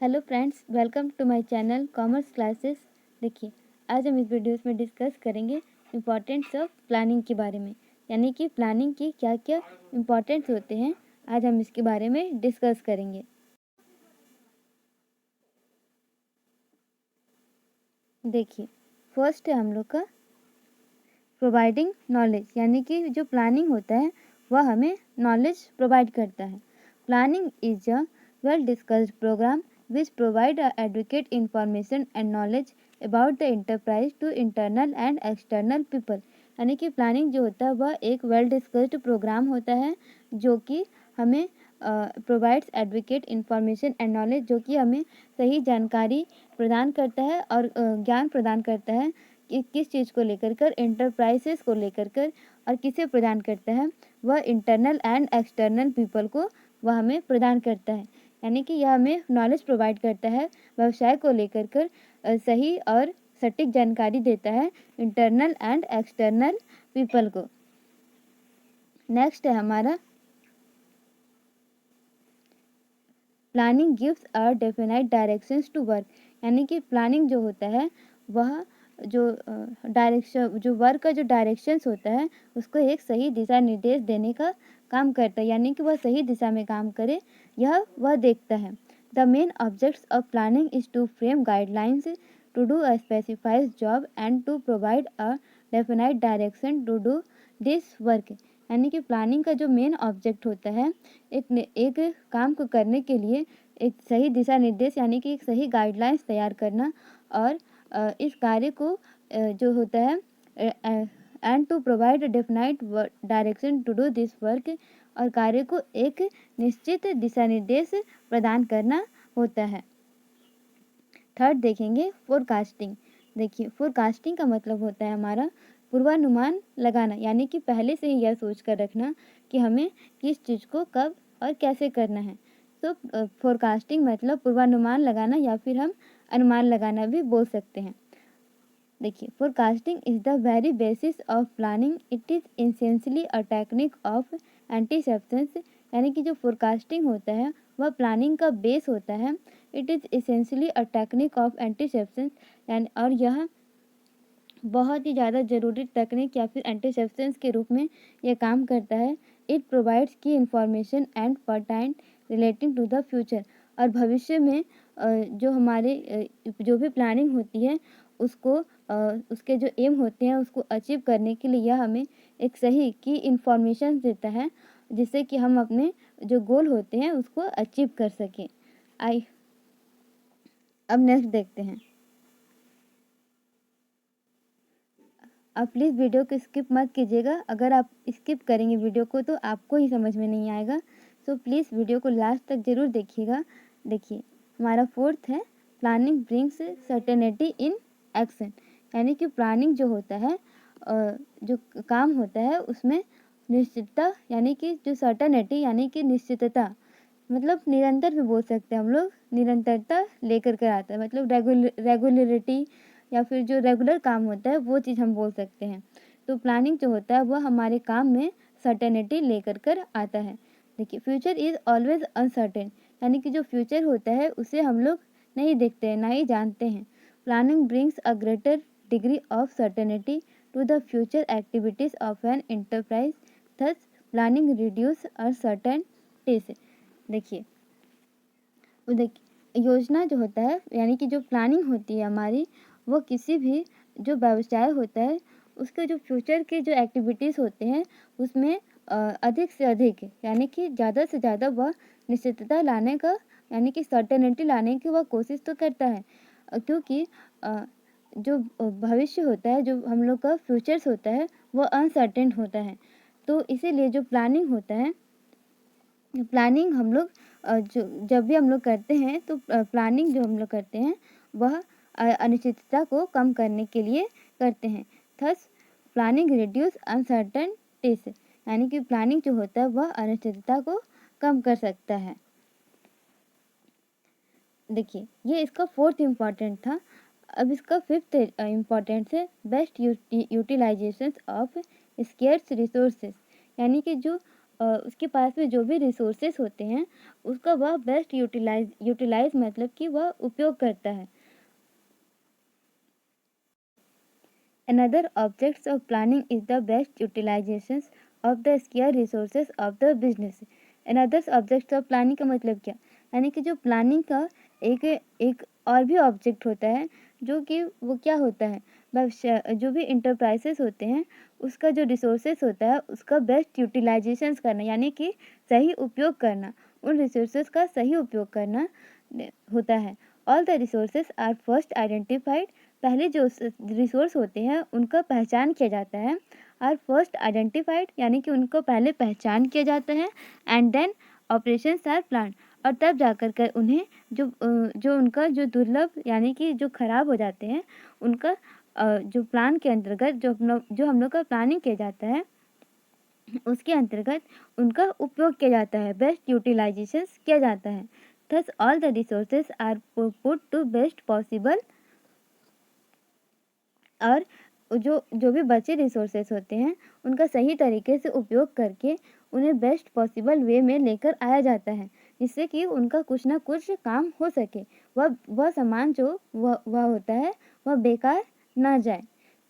Hello friends, welcome to my channel commerce classes. देखिए, आज हम इस वीडियोस में डिस्कस करेंगे इम्पॉर्टेंस ऑफ प्लानिंग के बारे में, यानी कि प्लानिंग की क्या क्या इम्पॉर्टेंस होते हैं। आज हम इसके बारे में डिस्कस करेंगे। देखिए, फर्स्ट है हम लोग का प्रोवाइडिंग नॉलेज, यानी कि जो प्लानिंग होता है वह हमें नॉलेज प्रोवाइड करता है। Planning is a well discussed programme which provide educate information and knowledge about the enterprise to internal and external people. यानी कि प्लानिंग जो होता है वह एक वेल डिस्कस्ड प्रोग्राम होता है जो कि हमें provides advocate information and knowledge, जो कि हमें सही जानकारी प्रदान करता है और ज्ञान प्रदान करता है कि किस चीज़ को लेकर कर, इंटरप्राइजेस को लेकर कर, और किसे प्रदान करता है, वह इंटरनल एंड एक्सटर्नल पीपल को वह हमें प्रदान करता है। यानी कि यह हमें नॉलेज प्रोवाइड करता है, व्यवसाय को लेकर कर सही और सटीक जानकारी देता है इंटरनल एंड एक्सटर्नल पीपल को। नेक्स्ट है हमारा planning gives a definite directions to work. यानी कि प्लानिंग जो होता है वह जो डायरेक्शन, जो वर्क का जो डायरेक्शंस होता है उसको एक सही दिशा निर्देश देने का काम करता है, यानी कि वह सही दिशा में काम करे, यह वह देखता है। The main objects of planning is to frame guidelines to do a specified job and to provide a definite direction to do this work. यानी कि प्लानिंग का जो मेन ऑब्जेक्ट होता है एक काम को करने के लिए एक सही दिशा निर्देश, यानी कि एक सही गाइडलाइंस तैयार करना, और इस कार्य को जो होता है and to provide definite direction to do this work, और कार्य को एक निश्चित दिशा निर्देश प्रदान करना होता है। थर्ड देखेंगे फोरकास्टिंग। देखिए, फोरकास्टिंग का मतलब होता है हमारा पूर्वानुमान लगाना, यानी कि पहले से ही यह सोच कर रखना कि हमें किस चीज़ को कब और कैसे करना है। तो फोरकास्टिंग मतलब पूर्वानुमान लगाना, या फिर हम अनुमान लगाना भी बोल सकते हैं। देखिए, forecasting is the very basis of planning. It is essentially a technique of anticipations. यानी कि जो फोरकास्टिंग होता है वह प्लानिंग का बेस होता है। It is essentially a technique of anticipations, यानी और यह बहुत ही ज़्यादा ज़रूरी तकनीक या फिर एंटीसेप्शंस के रूप में यह काम करता है। It provides key information and pertain relating to the future. और भविष्य में जो हमारे जो भी प्लानिंग होती है उसको उसके जो एम होते हैं उसको अचीव करने के लिए यह हमें एक सही की इंफॉर्मेशन देता है, जिससे कि हम अपने जो गोल होते हैं उसको अचीव कर सकें। अब नेक्स्ट देखते हैं। आप प्लीज़ वीडियो को स्किप मत कीजिएगा। अगर आप स्किप करेंगे वीडियो को तो आपको ही समझ में नहीं आएगा। सो प्लीज़ वीडियो को लास्ट तक ज़रूर देखिएगा। देखिए, हमारा फोर्थ है planning brings certainty in action. यानी कि प्लानिंग जो होता है जो काम होता है उसमें निश्चितता, यानी कि जो सर्टेनिटी यानी कि निश्चितता, मतलब निरंतर भी बोल सकते हैं हम लोग, निरंतरता लेकर कर आता है, मतलब रेगुलरिटी, या फिर जो रेगुलर काम होता है वो चीज़ हम बोल सकते हैं। तो प्लानिंग जो होता है वह हमारे काम में सर्टेनिटी लेकर कर आता है। देखिए, फ्यूचर इज़ ऑलवेज अनसर्टेन। यानी कि जो फ्यूचर होता है उसे हम लोग नहीं देखते हैं, ना ही जानते हैं। Planning brings a greater degree of certainty to the future activities of an enterprise. Thus planning reduce uncertainties. देखिए, योजना जो होता है, यानी कि जो प्लानिंग होती है हमारी, वो किसी भी जो व्यवसाय होता है उसके जो फ्यूचर के जो एक्टिविटीज़ होते हैं उसमें अधिक से अधिक, यानी कि ज़्यादा से ज़्यादा वह निश्चितता लाने का, यानी कि सर्टेनिटी लाने की वह कोशिश तो करता है। क्योंकि जो भविष्य होता है, जो हम लोग का फ्यूचर्स होता है वो अनसर्टेन होता है। तो इसीलिए जो प्लानिंग होता है, प्लानिंग हम लोग जो जब भी हम लोग करते हैं तो प्लानिंग जो हम लोग करते हैं वह अनिश्चितता को कम करने के लिए करते हैं। Thus planning reduce uncertainties. यानी कि प्लानिंग जो होता है वह अनिश्चितता को कम कर सकता है। देखिए, ये इसका फोर्थ इम्पॉर्टेंट था। अब इसका फिफ्थ इम्पॉर्टेंट है best utilisation of scarce resources. यानी कि जो उसके पास में जो भी रिसोर्सेस होते हैं उसका वह बेस्ट यूटिलाइज मतलब कि वह उपयोग करता है। Another objects of planning is the best utilizations of the scarce resources of the business. Another objects of planning का मतलब क्या, यानी कि जो प्लानिंग का एक एक और भी ऑब्जेक्ट होता है जो कि वो क्या होता है, व्यवसाय जो भी इंटरप्राइजेस होते हैं उसका जो रिसोर्सेस होता है उसका बेस्ट यूटिलाइजेशंस करना, यानी कि सही उपयोग करना, उन रिसोर्सेस का सही उपयोग करना होता है। All the resources are first identified, पहले जो रिसोर्स होते हैं उनका पहचान किया जाता है। आर फर्स्ट आइडेंटिफाइड यानी कि उनको पहले पहचान किया जाता है। And then operations are plan, और तब जाकर कर उन्हें जो उनका जो दुर्लभ यानी कि जो खराब हो जाते हैं उनका जो प्लान के अंतर्गत जो हम लोग का प्लानिंग किया जाता है उसके अंतर्गत उनका उपयोग किया जाता है, बेस्ट यूटिलाइजेशन किया जाता है। Thus all the resources are put to best possible, और जो भी बचे रिसोर्सेस होते हैं उनका सही तरीके से उपयोग करके उन्हें बेस्ट पॉसिबल वे में लेकर आया जाता है, जिससे कि उनका कुछ ना कुछ काम हो सके, वह सामान जो वह होता है वह बेकार ना जाए,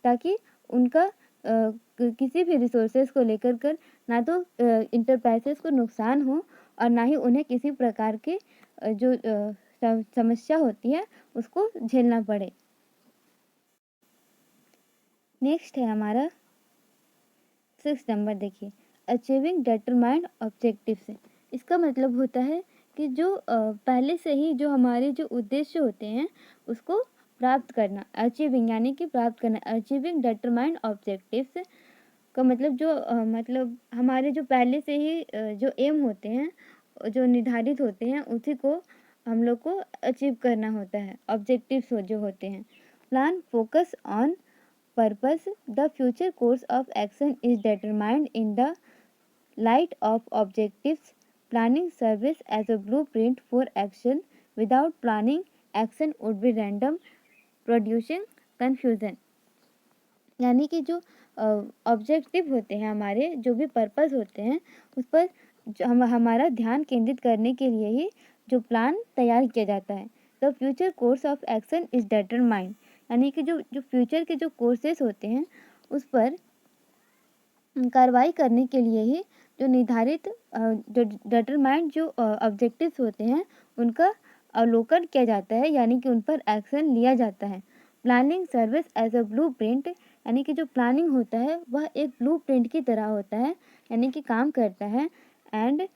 ताकि उनका किसी भी रिसोर्सेज को लेकर कर ना तो इंटरप्राइजेस को नुकसान हो और ना ही उन्हें किसी प्रकार के जो समस्या होती है उसको झेलना पड़े। नेक्स्ट है हमारा 6 नंबर, देखिए अचीविंग डिटरमाइंड ऑब्जेक्टिव्स। इसका मतलब होता है कि जो पहले से ही जो हमारे जो उद्देश्य होते हैं उसको प्राप्त करना। अचीविंग यानी कि प्राप्त करना, अचीविंग डिटरमाइंड ऑब्जेक्टिव्स का मतलब जो मतलब हमारे जो पहले से ही जो एम होते हैं जो निर्धारित होते हैं उसी को हम लोग को अचीव करना होता है, ऑब्जेक्टिव्स जो होते हैं। Plan focus on purpose, the future course of action is determined in the light of objectives. Planning serves as a blueprint for action. Without planning, action would be random, producing confusion. यानी कि जो objective होते हैं हमारे, जो भी purpose होते हैं उस पर हमारा ध्यान केंद्रित करने के लिए ही जो प्लान तैयार किया जाता है। The future course of action is determined, यानी कि जो फ्यूचर के जो कोर्सेस होते हैं उस पर कार्रवाई करने के लिए ही जो निर्धारित जो डिटरमाइंड जो ऑब्जेक्टिव्स होते हैं उनका अवलोकन किया जाता है, यानी कि उन पर एक्शन लिया जाता है। Planning serves as a blueprint, यानी कि जो प्लानिंग होता है वह एक ब्लूप्रिंट की तरह होता है, यानी कि काम करता है। And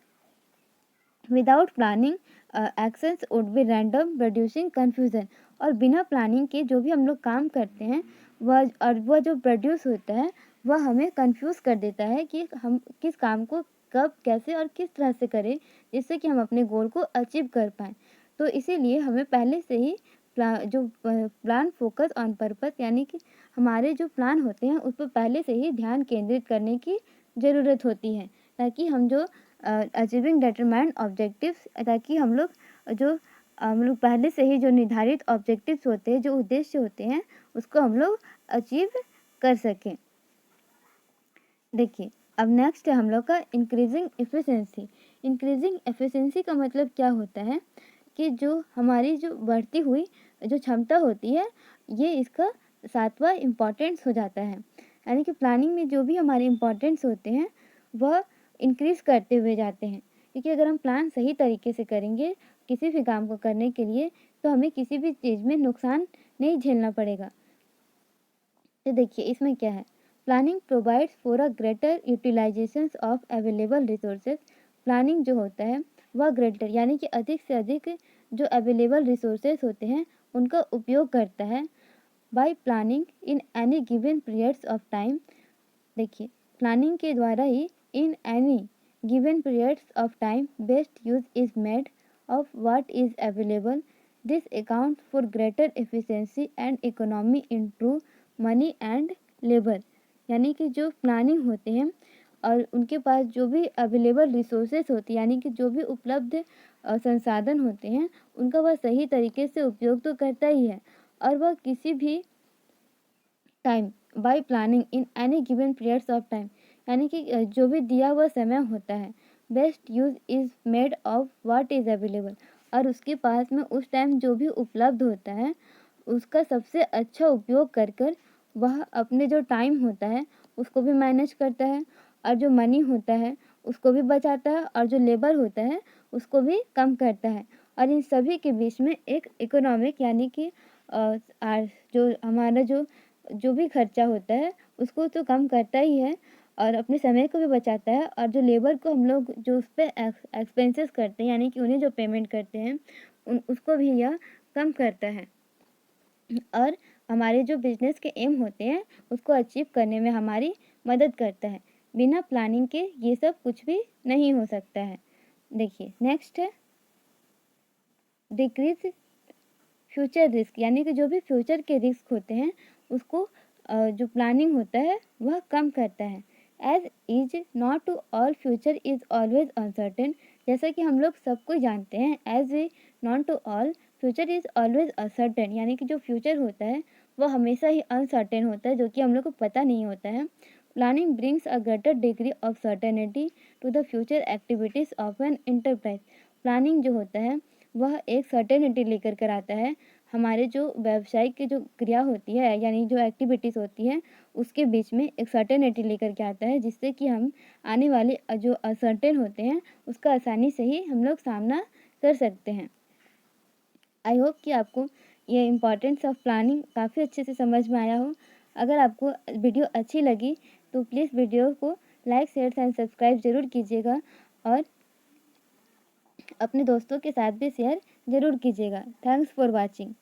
without planning actions would be random, producing confusion, और बिना प्लानिंग के जो भी हम लोग काम करते हैं वह जो प्रोड्यूस होता है वह हमें कंफ्यूज कर देता है कि हम किस काम को कब कैसे और किस तरह से करें जिससे कि हम अपने गोल को अचीव कर पाएँ। तो इसीलिए हमें पहले से ही प्लान फोकस ऑन पर्पस, यानी कि हमारे जो प्लान होते हैं उस पर पहले से ही ध्यान केंद्रित करने की ज़रूरत होती है, ताकि हम जो अचीविंग डिटरमाइंड ऑब्जेक्टिव्स, ताकि हम लोग पहले से ही जो निर्धारित ऑब्जेक्टिव्स होते हैं, जो उद्देश्य होते हैं उसको हम लोग अचीव कर सकें। देखिए अब नेक्स्ट है हम लोग का इंक्रीजिंग एफिशिएंसी। इंक्रीजिंग एफिशिएंसी का मतलब क्या होता है कि जो हमारी जो बढ़ती हुई जो क्षमता होती है ये इसका 7वां इम्पॉर्टेंस हो जाता है, यानी कि प्लानिंग में जो भी हमारे इम्पॉर्टेंस होते हैं वह इंक्रीज करते हुए जाते हैं, क्योंकि अगर हम प्लान सही तरीके से करेंगे किसी भी काम को करने के लिए तो हमें किसी भी चीज़ में नुकसान नहीं झेलना पड़ेगा। तो देखिए इसमें क्या है, planning provides for a greater utilization of available resources. Planning जो होता है वह ग्रेटर यानी कि अधिक से अधिक जो अवेलेबल रिसोर्सेज होते हैं उनका उपयोग करता है। By planning in any given periods of time, देखिए प्लानिंग के द्वारा ही in any given periods of time best use is made of what is available. This account for greater efficiency and economy in true money and labour, यानी कि जो planning होते हैं और उनके पास जो भी अवेलेबल रिसोर्सेस होती हैं, यानी कि जो भी उपलब्ध संसाधन होते हैं उनका वह सही तरीके से उपयोग तो करता ही है, और वह किसी भी time bye planning in any given periods of time, यानी कि जो भी दिया हुआ समय होता है, best use is made of what is available, और उसके पास में उस टाइम जो भी उपलब्ध होता है उसका सबसे अच्छा उपयोग कर कर वह अपने जो टाइम होता है उसको भी मैनेज करता है, और जो मनी होता है उसको भी बचाता है, और जो लेबर होता है उसको भी कम करता है। और इन सभी के बीच में एक इकोनॉमिक यानी कि जो हमारा जो भी खर्चा होता है उसको तो कम करता ही है, और अपने समय को भी बचाता है, और जो लेबर को हम लोग जो उस पे एक्सपेंसेस करते हैं यानी कि उन्हें जो पेमेंट करते हैं उसको भी यह कम करता है, और हमारे जो बिजनेस के एम होते हैं उसको अचीव करने में हमारी मदद करता है। बिना प्लानिंग के ये सब कुछ भी नहीं हो सकता है। देखिए नेक्स्ट है डिक्रीज फ्यूचर रिस्क, यानी कि जो भी फ्यूचर के रिस्क होते हैं उसको जो प्लानिंग होता है वह कम करता है। As is not to all future is always uncertain, जैसा कि हम लोग सबको जानते हैं as a not to all future is always uncertain, यानी कि जो फ्यूचर होता है वह हमेशा ही अनसर्टेन होता है, जो कि हम लोग को पता नहीं होता है। Planning brings a greater degree of certainty to the future activities of an enterprise. Planning जो होता है वह एक सर्टेनिटी लेकर कर आता है, हमारे जो व्यावसायिक की जो क्रिया होती है यानी जो एक्टिविटीज़ होती हैं उसके बीच में एक सर्टेनिटी लेकर के आता है, जिससे कि हम आने वाले जो असर्टेन होते हैं उसका आसानी से ही हम लोग सामना कर सकते हैं। आई होप कि आपको ये इम्पोर्टेंस ऑफ प्लानिंग काफ़ी अच्छे से समझ में आया हो। अगर आपको वीडियो अच्छी लगी तो प्लीज़ वीडियो को लाइक शेयर एंड सब्सक्राइब ज़रूर कीजिएगा, और अपने दोस्तों के साथ भी शेयर ज़रूर कीजिएगा। Thanks for watching.